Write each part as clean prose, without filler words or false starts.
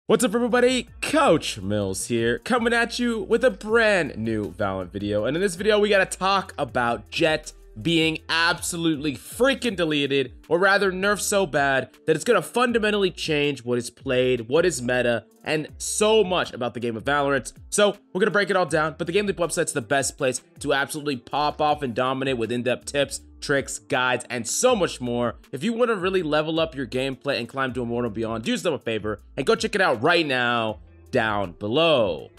What's up everybody, Coach Mills here, coming at you with a brand new Valorant video. And in this video, we gotta talk about Jett being absolutely freaking deleted, or rather nerfed so bad that it's gonna fundamentally change what is played, what is meta, and so much about the game of Valorant. So we're gonna break it all down, but the Game Leap website's the best place to absolutely pop off and dominate with in-depth tips, tricks, guides, and so much more. If you want to really level up your gameplay and climb to Immortal Beyond, do yourself a favor and go check it out right now down below.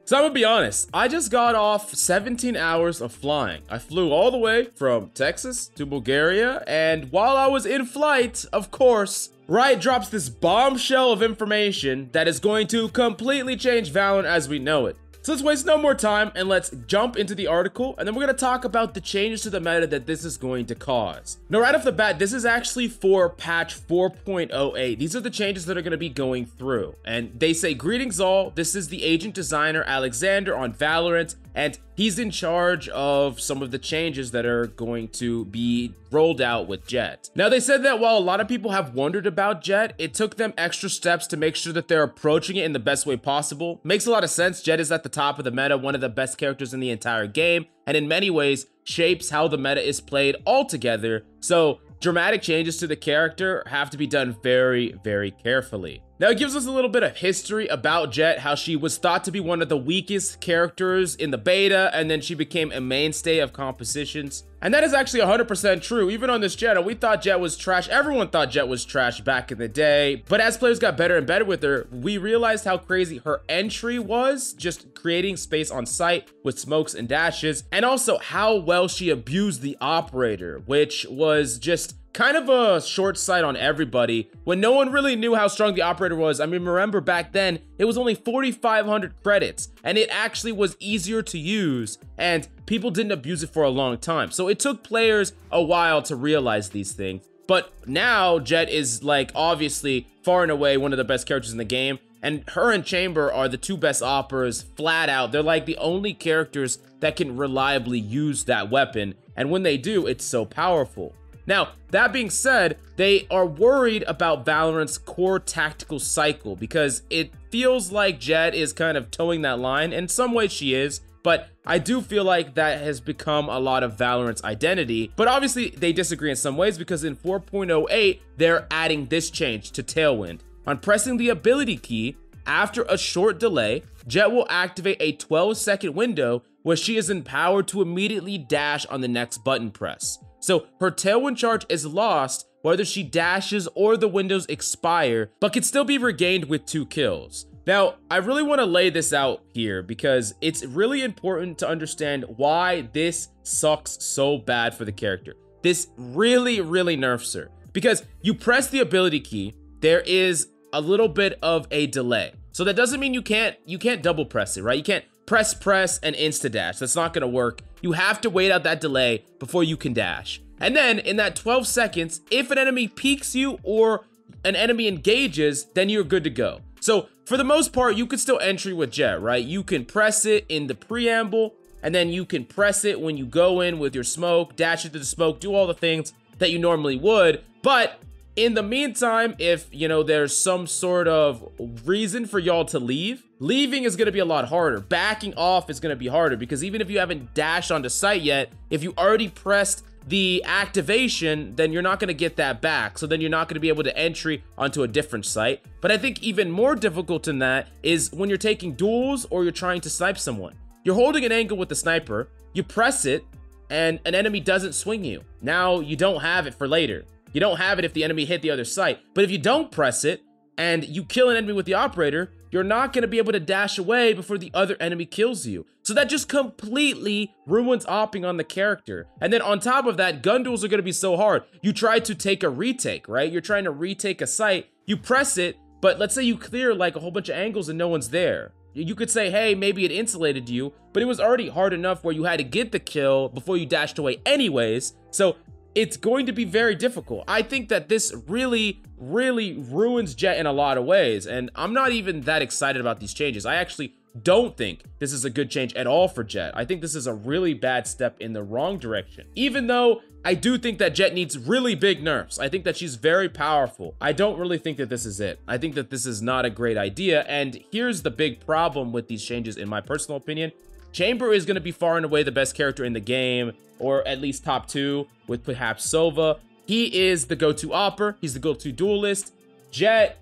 So I'm gonna be honest, I just got off 17 hours of flying. I flew all the way from Texas to Bulgaria, and while I was in flight, of course, Riot drops this bombshell of information that is going to completely change Valorant as we know it. So let's waste no more time and let's jump into the article, and then we're going to talk about the changes to the meta that this is going to cause. Now, right off the bat, this is actually for patch 4.08. These are the changes that are going to be going through. And they say, greetings all, this is the agent designer Alexander on Valorant, and he's in charge of some of the changes that are going to be rolled out with Jett. Now, they said that while a lot of people have wondered about Jett, it took them extra steps to make sure that they're approaching it in the best way possible. Makes a lot of sense. Jett is at the top of the meta, one of the best characters in the entire game, and in many ways shapes how the meta is played altogether. So dramatic changes to the character have to be done very, very carefully. Now, it gives us a little bit of history about Jett, how she was thought to be one of the weakest characters in the beta, and then she became a mainstay of compositions. And that is actually 100% true. Even on this channel, we thought Jett was trash. Everyone thought Jett was trash back in the day. But as players got better and better with her, we realized how crazy her entry was, just creating space on site with smokes and dashes, and also how well she abused the operator, which was just kind of a short sight on everybody when no one really knew how strong the operator was. I mean, remember back then, it was only 4,500 credits, and it actually was easier to use, and people didn't abuse it for a long time. So it took players a while to realize these things. But now Jett is like obviously far and away one of the best characters in the game, and her and Chamber are the two best operas flat out. They're like the only characters that can reliably use that weapon, and when they do, it's so powerful. Now, that being said, they are worried about Valorant's core tactical cycle because it feels like Jett is kind of towing that line. In some ways she is, but I do feel like that has become a lot of Valorant's identity. But obviously they disagree in some ways because in 4.08, they're adding this change to Tailwind. On pressing the ability key, after a short delay, Jett will activate a 12-second window where she is empowered to immediately dash on the next button press. So her Tailwind charge is lost whether she dashes or the windows expire, but can still be regained with 2 kills. Now, I really want to lay this out here because it's really important to understand why this sucks so bad for the character. This really, really nerfs her because you press the ability key, there is a little bit of a delay. So that doesn't mean you can't double press it, right? You can't press and insta dash. That's not going to work. You have to wait out that delay before you can dash. And then in that 12 seconds, if an enemy peeks you or an enemy engages, then you're good to go. So for the most part, you could still entry with Jett, right? You can press it in the preamble, and then you can press it when you go in with your smoke, dash it to the smoke, do all the things that you normally would. But in the meantime, if, you know, there's some sort of reason for y'all to leave, leaving is going to be a lot harder. Backing off is going to be harder because even if you haven't dashed onto site yet, if you already pressed the activation, then you're not going to get that back. So then you're not going to be able to entry onto a different site. But I think even more difficult than that is when you're taking duels or you're trying to snipe someone. You're holding an angle with the sniper, you press it, and an enemy doesn't swing you. Now you don't have it for later. You don't have it if the enemy hit the other site. But if you don't press it and you kill an enemy with the operator, you're not going to be able to dash away before the other enemy kills you. So that just completely ruins opping on the character. And then on top of that, gun duels are going to be so hard. You try to take a retake, right? You're trying to retake a site. You press it, but let's say you clear like a whole bunch of angles and no one's there. You could say, hey, maybe it insulated you, but it was already hard enough where you had to get the kill before you dashed away anyways. So it's going to be very difficult. I think that this really, really ruins Jett in a lot of ways, and I'm not even that excited about these changes. I actually don't think this is a good change at all for Jet. I think this is a really bad step in the wrong direction. Even though I do think that Jet needs really big nerfs. I think that she's very powerful. I don't really think that this is it. I think that this is not a great idea. And here's the big problem with these changes, in my personal opinion. Chamber is going to be far and away the best character in the game, or at least top 2, with perhaps Sova. He is the go-to opper. He's the go-to duelist. Jet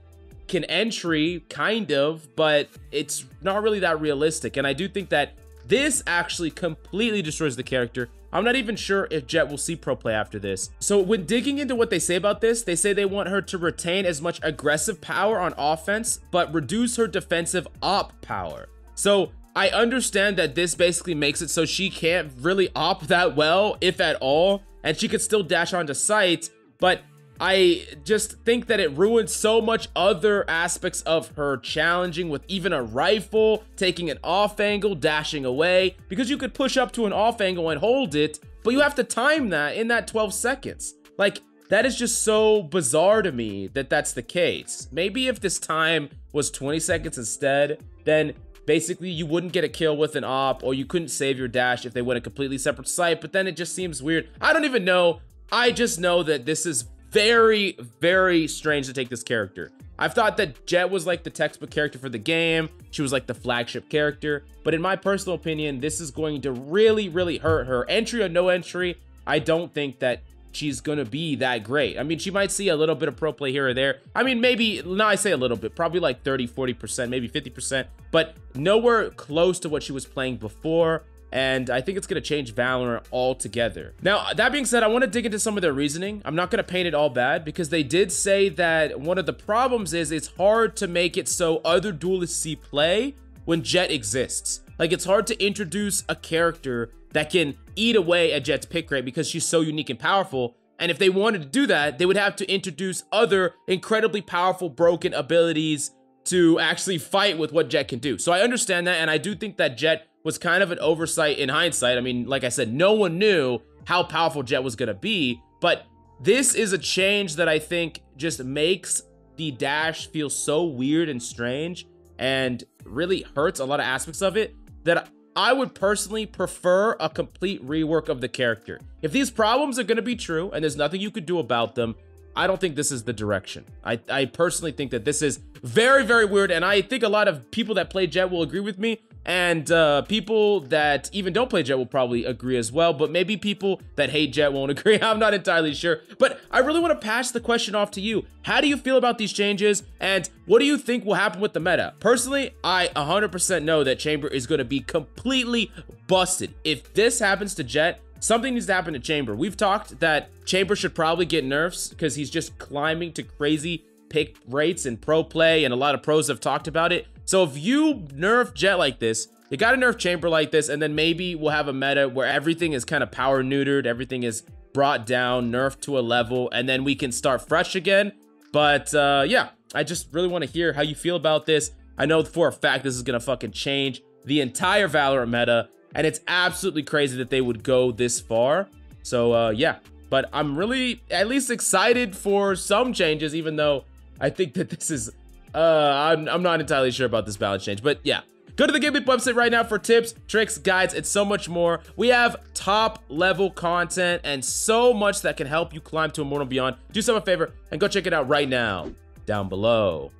can entry, kind of, but it's not really that realistic. And I do think that this actually completely destroys the character. I'm not even sure if Jet will see pro play after this. So when digging into what they say about this, they say they want her to retain as much aggressive power on offense, but reduce her defensive op power. So I understand that this basically makes it so she can't really op that well, if at all, and she could still dash onto sight, but I just think that it ruins so much other aspects of her challenging with even a rifle, taking an off angle, dashing away, because you could push up to an off angle and hold it, but you have to time that in that 12 seconds. Like, that is just so bizarre to me that that's the case. Maybe if this time was 20 seconds instead, then basically you wouldn't get a kill with an op, or you couldn't save your dash if they went a completely separate site, but then it just seems weird. I don't even know. I just know that this is very, very strange to take this character. I've thought that Jet was like the textbook character for the game. She was like the flagship character. But in my personal opinion, this is going to really, really hurt her. Entry or no entry, I don't think that she's going to be that great. I mean, she might see a little bit of pro play here or there. I mean, maybe, no, I say a little bit, probably like 30, 40%, maybe 50%, but nowhere close to what she was playing before. And I think it's going to change Valorant altogether. Now, that being said, I want to dig into some of their reasoning. I'm not going to paint it all bad, because they did say that one of the problems is it's hard to make it so other duelists see play when Jet exists. Like, it's hard to introduce a character that can eat away at Jet's pick rate because she's so unique and powerful. And if they wanted to do that, they would have to introduce other incredibly powerful broken abilities to actually fight with what Jet can do. So I understand that, and I do think that Jet was kind of an oversight in hindsight. I mean, like I said, no one knew how powerful Jet was going to be, but this is a change that I think just makes the dash feel so weird and strange and really hurts a lot of aspects of it, that I would personally prefer a complete rework of the character. If these problems are going to be true and there's nothing you could do about them, I don't think this is the direction. I personally think that this is very, very weird, and I think a lot of people that play Jet will agree with me, and people that even don't play Jet will probably agree as well, but maybe people that hate Jet won't agree. I'm not entirely sure, but I really want to pass the question off to you. How do you feel about these changes, and what do you think will happen with the meta? Personally, I 100% know that Chamber is going to be completely busted. If this happens to Jet, something needs to happen to Chamber. We've talked that Chamber should probably get nerfs because he's just climbing to crazy pick rates in pro play, and a lot of pros have talked about it. So if you nerf Jet like this, you gotta nerf Chamber like this, and then maybe we'll have a meta where everything is kind of power neutered, everything is brought down, nerfed to a level, and then we can start fresh again. But yeah, I just really want to hear how you feel about this. I know for a fact this is gonna fucking change the entire Valorant meta, and it's absolutely crazy that they would go this far. So yeah, but I'm really at least excited for some changes, even though I think that this is I'm not entirely sure about this balance change. But yeah, go to the GameLeap website right now for tips, tricks, guides, and so much more. We have top level content and so much that can help you climb to Immortal Beyond. Do yourself a favor and go check it out right now down below.